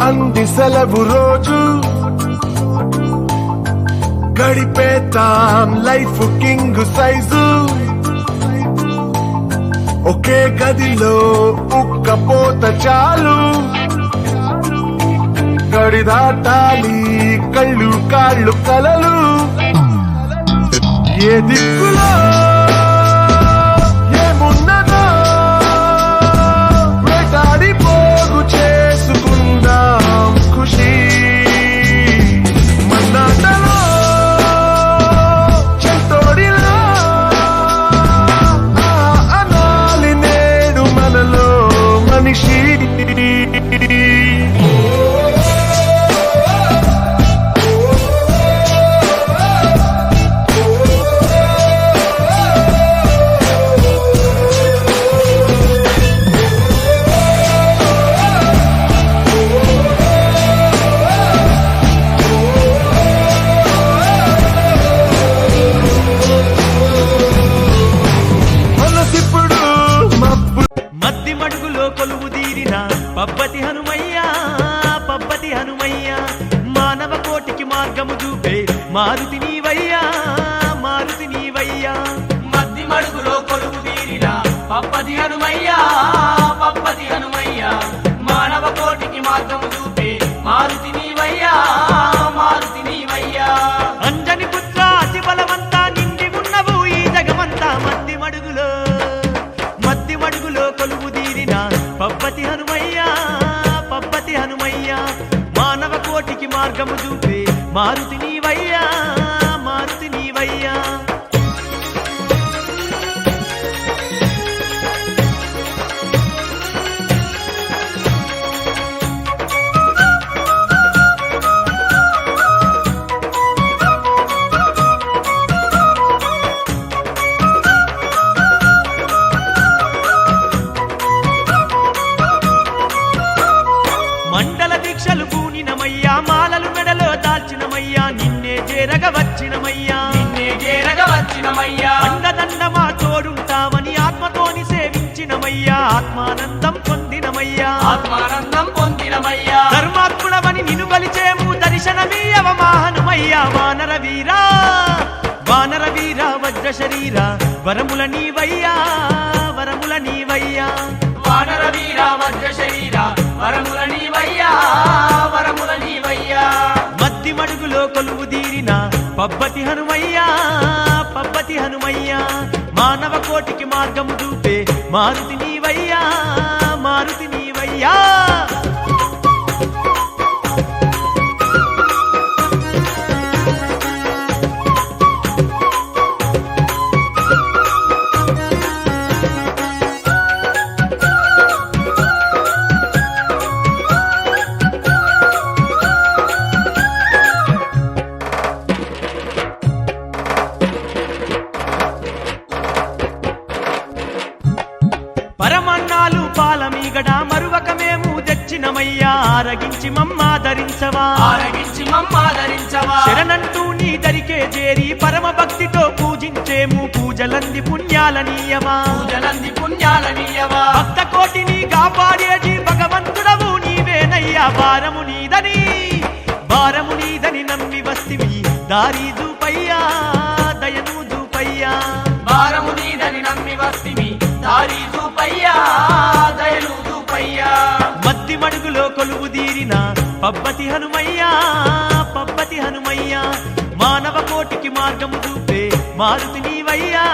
అంది సెలవు రోజు గడిపేతాం లైఫ్ కింగ్ సైజు ఒకే గదిలో ఉక్కపోత చాలు గడి దాటాలి కళ్ళు కాళ్ళు కలలు ఏ దిక్కులో ఏమున్నదో వేటాడి పోగు చేసుకుందాం ఖుషి మన్నాటలో చెంతోడిలా అనాలి నేడు మనలో మనిషి పబ్బతి హనుమయ్య పబ్బతి హనుమయ్య మానవ కోటికి మార్గము చూపే మారుతి నీవయ్యా మారుతి నీవయ్యా మద్ది మడుగులో కొలువు తీరిన పబ్బతి హనుమయ్య పబ్బతి హనుమయ్య మానవ కోటికి మార్గము చూపే మారుతి నీవయ్యా మారుతి నీవయ్యా అంజని పుత్ర అతి బలవంతా నిండి ఉన్నవు ఈ జగమంతా మద్ది మడుగులో కొలువు తీరిన పబ్బతి హనుమయ్య పబ్బతి హనుమయ్య మానవ కోటికి మార్గము చూపే మారుతి నీవయ్యా మారుతి నీవయ్యా మండల దీక్షలు పూనినమయ్యా మాలలు మెడలో దాల్చినమయ్యా నిన్నే చేరగవచ్చినమయ్యా అండదండమా తోడుంటావని ఆత్మతోని సేవించినమయ్యా ఆత్మానందం పొందినమయ్యా ధర్మాత్ముడవని నిన్ను కొలిచేము దర్శనమీయవ హనుమయ్యా వానర వీరా వజ్ర శరీర వరముల నీవయ్యా వానర వీర వజ్ర శరీర వరముల నీవయ్యా మద్ది మడుగులో కొలువు తీరిన పబ్బతి హనుమయ్య మానవ కోటికి మార్గము చూపే మారుతి నీవయ్యా మారుతి నీవయ్యా పరమన్నాలు పాలమీగడ మరువక మేము తెచ్చినమయ్యా ఆరగించి మమ్మాదరించవా శరణంటూ నీ దరికే చేరి పరమ భక్తితో పూజించేము పూజలంది పుణ్యాలనీయవా భక్త కోటిని కాపాడేటి భగవంతుడవు నీవేనయ్యా భారము నీదని నమ్మి వస్తివి దారి చూపయ్యా దయను చూపయ్యా భారము నీదని నమ్మి వస్తివి దారి చూపయ్యా దయను చూపయ్యా మద్ది మడుగులో కొలువు తీరిన పబ్బతి హనుమయ్య మానవ కోటికి మార్గము చూపే మారుతి నీవయ్యా